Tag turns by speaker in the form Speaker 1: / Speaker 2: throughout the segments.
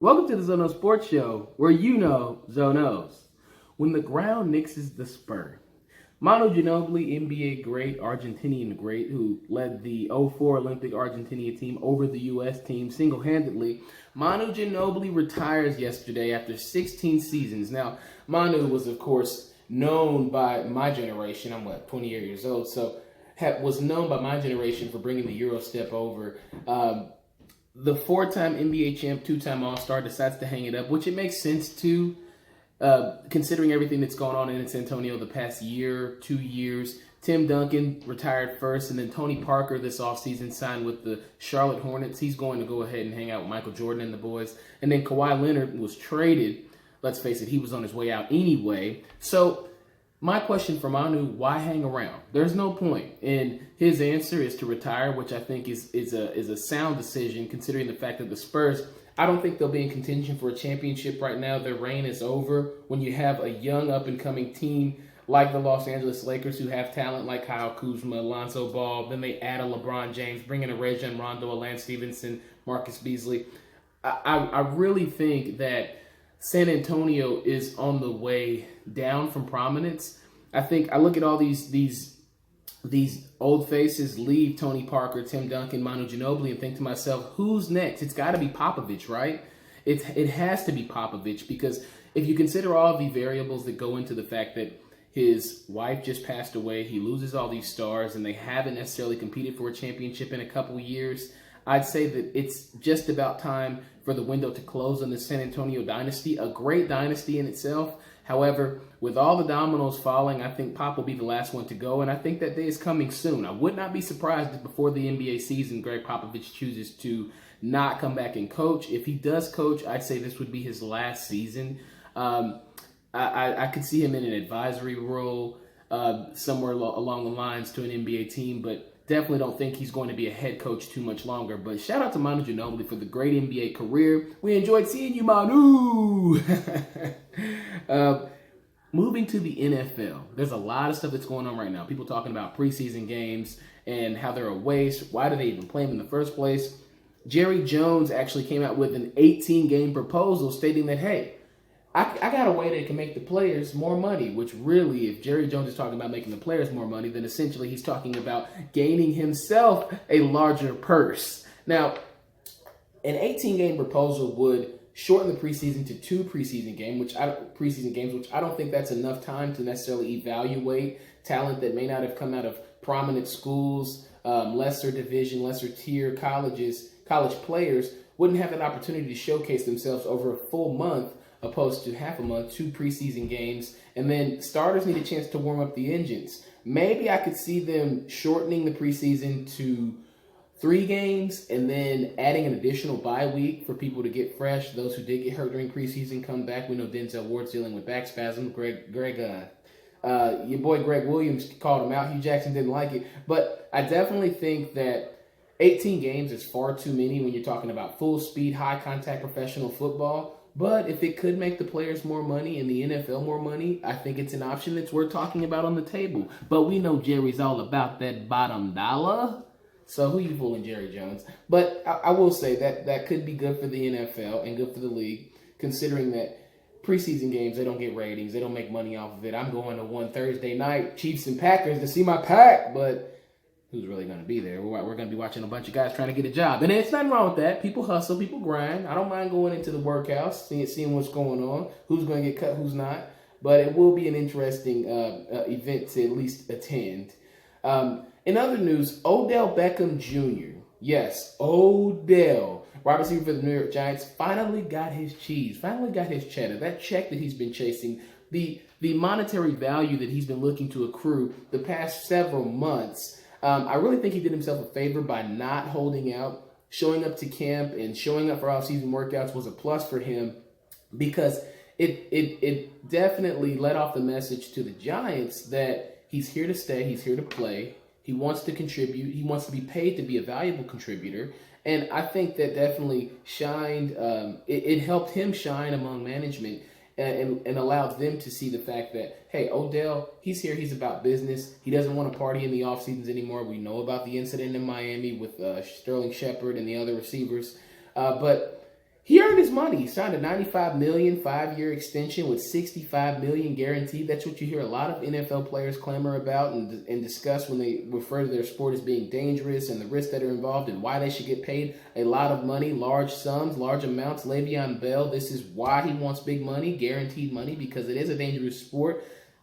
Speaker 1: Welcome to the Zono Sports Show, where you know Zonos. When the ground nixes the spur. Manu Ginobili, NBA great, Argentinian great, who led the '04 Olympic Argentina team over the U.S. team single-handedly. Manu Ginobili retires yesterday after 16 seasons. Now, Manu was, of course, known by my generation. I'm, 28 years old, so was known by my generation for bringing the Euro step over. The four-time NBA champ, two-time All-Star, decides to hang it up, which it makes sense to, considering everything that's gone on in San Antonio the past year, 2 years. Tim Duncan retired first, and then Tony Parker this offseason signed with the Charlotte Hornets. He's going to go ahead and hang out with Michael Jordan and the boys. And then Kawhi Leonard was traded. Let's face it, he was on his way out anyway. So my question for Manu, why hang around? There's no point. And his answer is to retire, which I think is a sound decision considering the fact that the Spurs, I don't think they'll be in contention for a championship right now. Their reign is over. When you have a young up-and-coming team like the Los Angeles Lakers who have talent like Kyle Kuzma, Alonzo Ball, then they add a LeBron James, bring in a Rajon Rondo, a Lance Stevenson, Marcus Beasley. I really think that San Antonio is on the way down from prominence. I think I look at all these old faces leave Tony Parker, Tim Duncan, Manu Ginobili, and think to myself, who's next? It's got to be Popovich, right? It has to be Popovich, because if you consider all the variables that go into the fact that his wife just passed away, he loses all these stars, and they haven't necessarily competed for a championship in a couple years, I'd say that it's just about time for the window to close on the San Antonio dynasty, a great dynasty in itself. However, with all the dominoes falling, I think Pop will be the last one to go, and I think that day is coming soon. I would not be surprised if before the NBA season, Greg Popovich chooses to not come back and coach. If he does coach, I'd say this would be his last season. I could see him in an advisory role somewhere along the lines to an NBA team, but definitely don't think he's going to be a head coach too much longer. But shout out to Manu Ginobili for the great NBA career. We enjoyed seeing you, Manu. Moving to the NFL, there's a lot of stuff that's going on right now. People talking about preseason games and how they're a waste. Why do they even play them in the first place? Jerry Jones actually came out with an 18-game proposal stating that, hey, I got a way that can make the players more money, which really, if Jerry Jones is talking about making the players more money, then essentially he's talking about gaining himself a larger purse. Now, an 18-game proposal would shorten the preseason to two preseason games, which I don't think that's enough time to necessarily evaluate talent that may not have come out of prominent schools, lesser division, lesser tier colleges. College players wouldn't have an opportunity to showcase themselves over a full month opposed to half a month, two preseason games, and then starters need a chance to warm up the engines. Maybe I could see them shortening the preseason to 3 games and then adding an additional bye week for people to get fresh. Those who did get hurt during preseason come back. We know Denzel Ward's dealing with back spasm. Your boy Greg Williams called him out. Hugh Jackson didn't like it. But I definitely think that 18 games is far too many when you're talking about full speed, high contact professional football. But if it could make the players more money and the NFL more money, I think it's an option that's worth talking about on the table. But we know Jerry's all about that bottom dollar. So who you fooling, Jerry Jones? But I will say that could be good for the NFL and good for the league, considering that preseason games, they don't get ratings. They don't make money off of it. I'm going to one Thursday night, Chiefs and Packers, to see my pack, but who's really going to be there? We're going to be watching a bunch of guys trying to get a job. And there's nothing wrong with that. People hustle, people grind. I don't mind going into the workouts, seeing what's going on, who's going to get cut, who's not. But it will be an interesting event to at least attend. In other news, Odell Beckham Jr., yes, Odell, wide receiver for the New York Giants, finally got his cheese, finally got his cheddar, that check that he's been chasing, the monetary value that he's been looking to accrue the past several months. I really think he did himself a favor by not holding out. Showing up to camp and showing up for off-season workouts was a plus for him, because it definitely let off the message to the Giants that he's here to stay, he's here to play, he wants to contribute, he wants to be paid to be a valuable contributor. And I think that definitely shined, it helped him shine among management and allowed them to see the fact that, hey, Odell, he's here, he's about business. He doesn't want to party in the off seasons anymore. We know about the incident in Miami with Sterling Shepard and the other receivers. But He earned his money. He signed a $95 million 5-year extension with $65 million guaranteed. That's what you hear a lot of NFL players clamor about and discuss when they refer to their sport as being dangerous and the risks that are involved and why they should get paid a lot of money, large sums, large amounts. Le'Veon Bell, this is why he wants big money, guaranteed money, because it is a dangerous sport.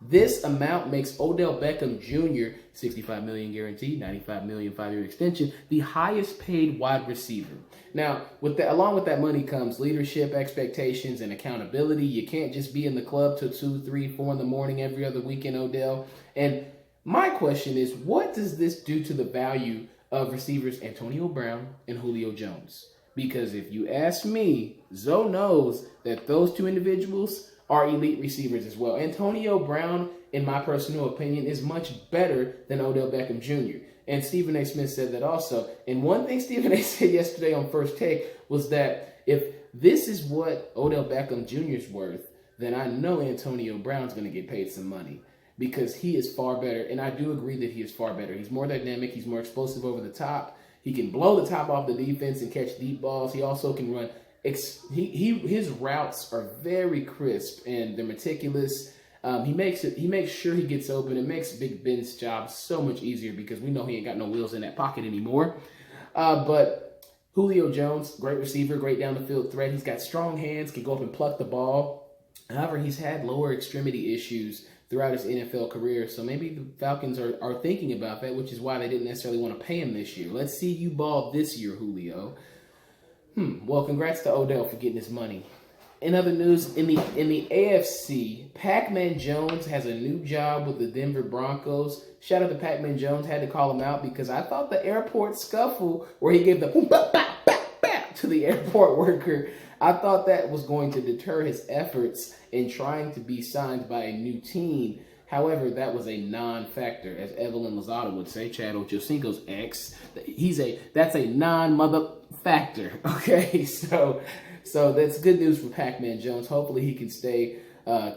Speaker 1: This amount makes Odell Beckham Jr., $65 million guaranteed, $95 million 5-year extension, the highest paid wide receiver. Now, along with that money comes leadership, expectations, and accountability. You can't just be in the club till 2, 3, 4 in the morning every other weekend, Odell. And my question is, what does this do to the value of receivers Antonio Brown and Julio Jones? Because if you ask me, Zoe knows that those two individuals are elite receivers as well. Antonio Brown, in my personal opinion, is much better than Odell Beckham Jr. And Stephen A. Smith said that also. And one thing Stephen A. said yesterday on First Take was that if this is what Odell Beckham Jr. is worth, then I know Antonio Brown's going to get paid some money because he is far better. And I do agree that he is far better. He's more dynamic. He's more explosive over the top. He can blow the top off the defense and catch deep balls. He also can run. His routes are very crisp and they're meticulous. He makes sure he gets open. It makes Big Ben's job so much easier because we know he ain't got no wheels in that pocket anymore. But Julio Jones, great receiver, great down the field threat. He's got strong hands, can go up and pluck the ball. However, he's had lower extremity issues throughout his NFL career. So maybe the Falcons are thinking about that, which is why they didn't necessarily want to pay him this year. Let's see you ball this year, Julio. Well, congrats to Odell for getting his money. In other news, in the AFC, Pac-Man Jones has a new job with the Denver Broncos. Shout out to Pac-Man Jones. Had to call him out because I thought the airport scuffle where he gave the to the airport worker, I thought that was going to deter his efforts in trying to be signed by a new team. However, that was a non-factor, as Evelyn Lozada would say, Chad Ochocinco's ex. That's a non-mother factor. Okay, so that's good news for Pac-Man Jones. Hopefully he can stay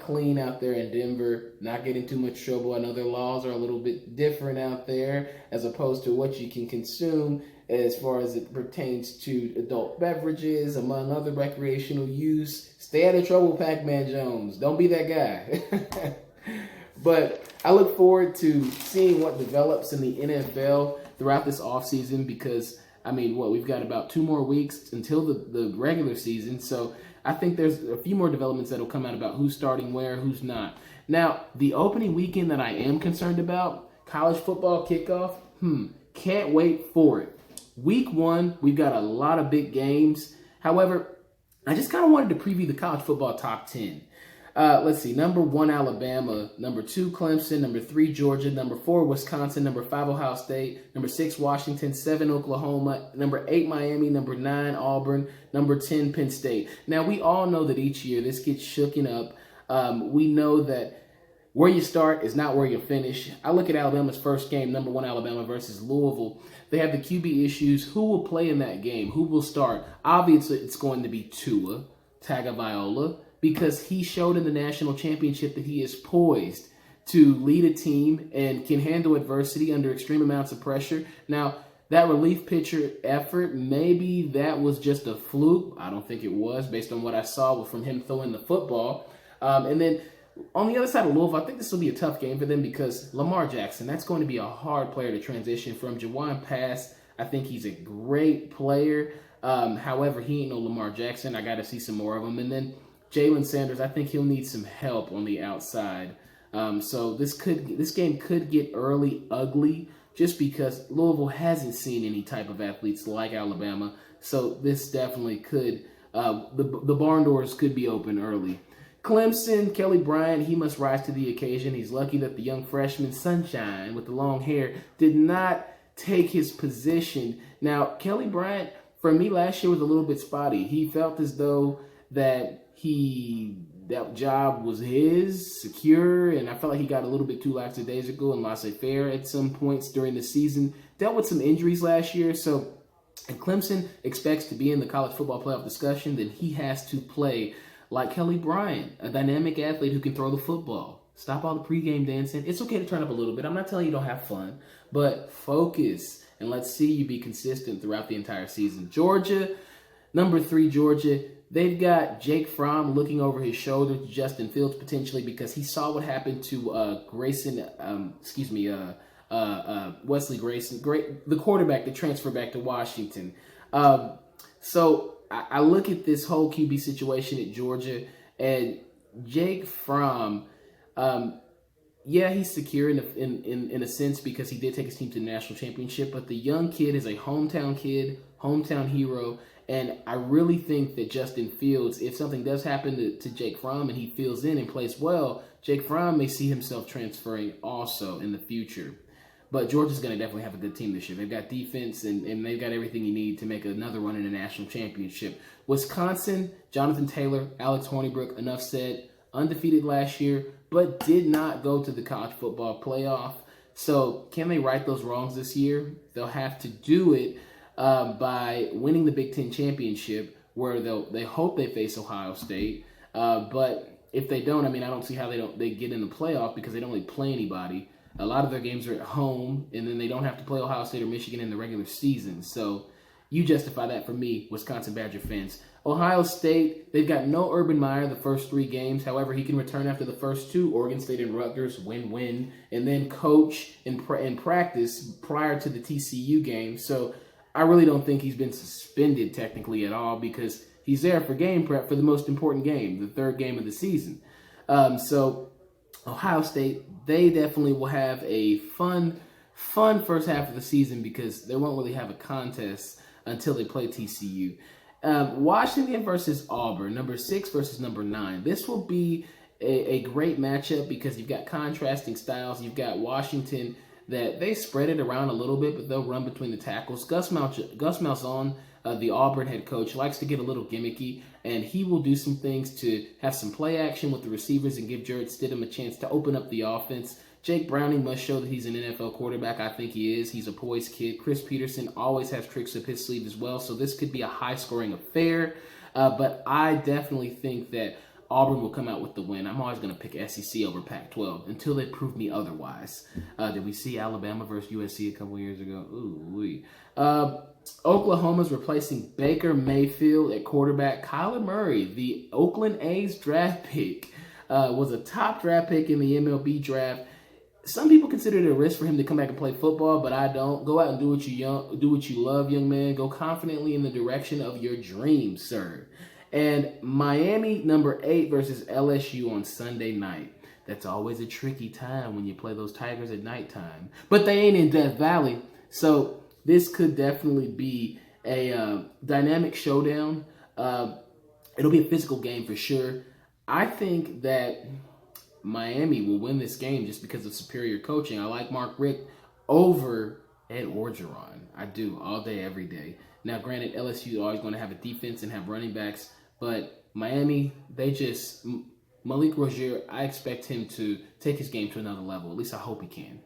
Speaker 1: clean out there in Denver, not get in too much trouble. I know their laws are a little bit different out there as opposed to what you can consume as far as it pertains to adult beverages, among other recreational use. Stay out of trouble, Pac-Man Jones. Don't be that guy. But I look forward to seeing what develops in the NFL throughout this offseason because, we've got about 2 more weeks until the regular season. So I think there's a few more developments that will come out about who's starting where, who's not. Now, the opening weekend that I am concerned about, college football kickoff, can't wait for it. Week 1, we've got a lot of big games. However, I just kind of wanted to preview the college football top 10. Let's see. Number 1, Alabama. Number 2, Clemson. Number 3, Georgia. Number 4, Wisconsin. Number 5, Ohio State. Number 6, Washington. 7, Oklahoma. Number 8, Miami. Number 9, Auburn. Number 10, Penn State. Now, we all know that each year this gets shooken up. We know that where you start is not where you finish. I look at Alabama's first game, number 1, Alabama versus Louisville. They have the QB issues. Who will play in that game? Who will start? Obviously, it's going to be Tua Tagovailoa, because he showed in the national championship that he is poised to lead a team and can handle adversity under extreme amounts of pressure. Now, that relief pitcher effort, maybe that was just a fluke. I don't think it was, based on what I saw from him throwing the football. And then on the other side of Louisville, I think this will be a tough game for them because Lamar Jackson, that's going to be a hard player to transition from. Jawon Pass, I think he's a great player. However, he ain't no Lamar Jackson. I got to see some more of him. And then Jalen Sanders, I think he'll need some help on the outside. So this game could get early ugly just because Louisville hasn't seen any type of athletes like Alabama. So this definitely could, the barn doors could be open early. Clemson, Kelly Bryant, he must rise to the occasion. He's lucky that the young freshman, Sunshine, with the long hair, did not take his position. Now, Kelly Bryant, for me, last year was a little bit spotty. He felt as though that job was his, secure, and I felt like he got a little bit too lackadaisical and laissez-faire at some points during the season. Dealt with some injuries last year, so if Clemson expects to be in the college football playoff discussion, then he has to play like Kelly Bryant, a dynamic athlete who can throw the football. Stop all the pregame dancing. It's okay to turn up a little bit. I'm not telling you don't have fun, but focus, and let's see you be consistent throughout the entire season. Georgia, Number 3, Georgia. They've got Jake Fromm looking over his shoulder to Justin Fields potentially because he saw what happened to Wesley Grayson, the quarterback that transferred back to Washington. So I look at this whole QB situation at Georgia, and Jake Fromm, yeah, he's secure in a sense because he did take his team to the national championship. But the young kid is a hometown kid, hometown hero. And I really think that Justin Fields, if something does happen to Jake Fromm and he fills in and plays well, Jake Fromm may see himself transferring also in the future. But Georgia's going to definitely have a good team this year. They've got defense and they've got everything you need to make another run in the national championship. Wisconsin, Jonathan Taylor, Alex Hornibrook, enough said, undefeated last year, but did not go to the college football playoff. So can they right those wrongs this year? They'll have to do it by winning the Big Ten championship, where they hope they face Ohio State. But if they don't, I don't see how they get in the playoff because they don't really play anybody. A lot of their games are at home, and then they don't have to play Ohio State or Michigan in the regular season. So you justify that for me, Wisconsin Badger fans. Ohio State, they've got no Urban Meyer the first 3 games. However, he can return after the first 2. Oregon State and Rutgers, win-win, and then coach and practice prior to the TCU game. So I really don't think he's been suspended technically at all because he's there for game prep for the most important game, the 3rd game of the season. So Ohio State, they definitely will have a fun first half of the season because they won't really have a contest until they play TCU. Washington versus Auburn, number 6 versus number 9. This will be a great matchup because you've got contrasting styles. You've got Washington that they spread it around a little bit, but they'll run between the tackles. Gus Malzahn, the Auburn head coach, likes to get a little gimmicky, and he will do some things to have some play action with the receivers and give Jarrett Stidham a chance to open up the offense. Jake Browning must show that he's an NFL quarterback. I think he is. He's a poised kid. Chris Peterson always has tricks up his sleeve as well, so this could be a high-scoring affair. But I definitely think that Auburn will come out with the win. I'm always going to pick SEC over Pac-12 until they prove me otherwise. Did we see Alabama versus USC a couple years ago? Ooh-wee. Oklahoma's replacing Baker Mayfield at quarterback. Kyler Murray, the Oakland A's draft pick, was a top draft pick in the MLB draft. Some people consider it a risk for him to come back and play football, but I don't. Go out and do what you love, young man. Go confidently in the direction of your dreams, sir. And Miami, number 8 versus LSU on Sunday night. That's always a tricky time when you play those Tigers at nighttime. But they ain't in Death Valley, so this could definitely be a dynamic showdown. It'll be a physical game for sure. I think that Miami will win this game just because of superior coaching. I like Mark Richt over Ed Orgeron. I do, all day, every day. Now, granted, LSU is always going to have a defense and have running backs, but Miami, Malik Rozier, I expect him to take his game to another level. At least I hope he can.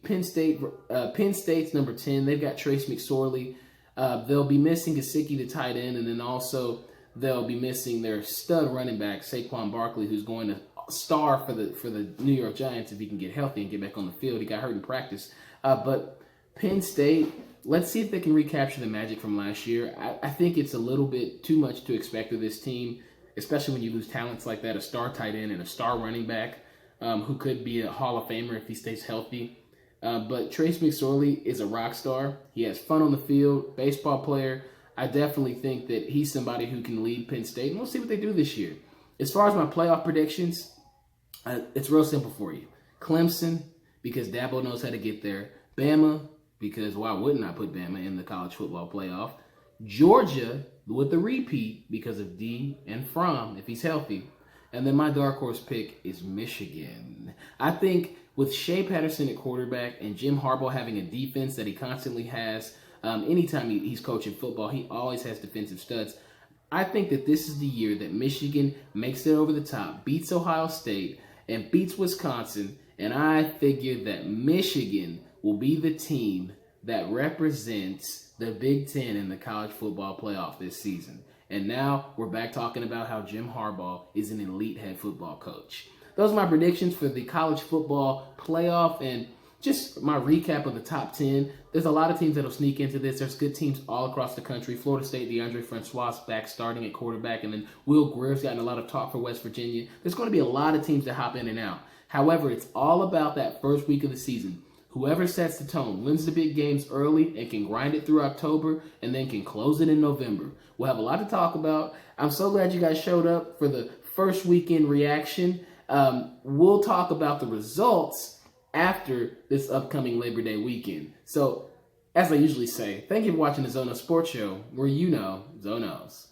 Speaker 1: Penn State's number 10. They've got Trace McSorley. They'll be missing Gesicki, the tight end, and then also they'll be missing their stud running back, Saquon Barkley, who's going to star for the New York Giants if he can get healthy and get back on the field. He got hurt in practice. But Penn State, let's see if they can recapture the magic from last year. I think it's a little bit too much to expect of this team, especially when you lose talents like that, a star tight end and a star running back who could be a Hall of Famer if he stays healthy. But Trace McSorley is a rock star. He has fun on the field, baseball player. I definitely think that he's somebody who can lead Penn State, and we'll see what they do this year. As far as my playoff predictions, it's real simple for you. Clemson, because Dabo knows how to get there. Bama, because why wouldn't I put Bama in the college football playoff? Georgia, with the repeat, because of D and Fromm, if he's healthy. And then my dark horse pick is Michigan. I think with Shea Patterson at quarterback and Jim Harbaugh having a defense that he constantly has, anytime he's coaching football, he always has defensive studs. I think that this is the year that Michigan makes it over the top, beats Ohio State, and beats Wisconsin. And I figure that Michigan will be the team that represents the Big Ten in the college football playoff this season. And now we're back talking about how Jim Harbaugh is an elite head football coach. Those are my predictions for the college football playoff. And just my recap of the top 10. There's a lot of teams that'll sneak into this. There's good teams all across the country. Florida State, DeAndre Francois back starting at quarterback, and then Will Greer's gotten a lot of talk for West Virginia. There's going to be a lot of teams that hop in and out. However, it's all about that first week of the season. Whoever sets the tone, wins the big games early and can grind it through October and then can close it in November. We'll have a lot to talk about. I'm so glad you guys showed up for the first weekend reaction. We'll talk about the results after this upcoming Labor Day weekend. So, as I usually say, thank you for watching the Zonos Sports Show, where you know Zonos.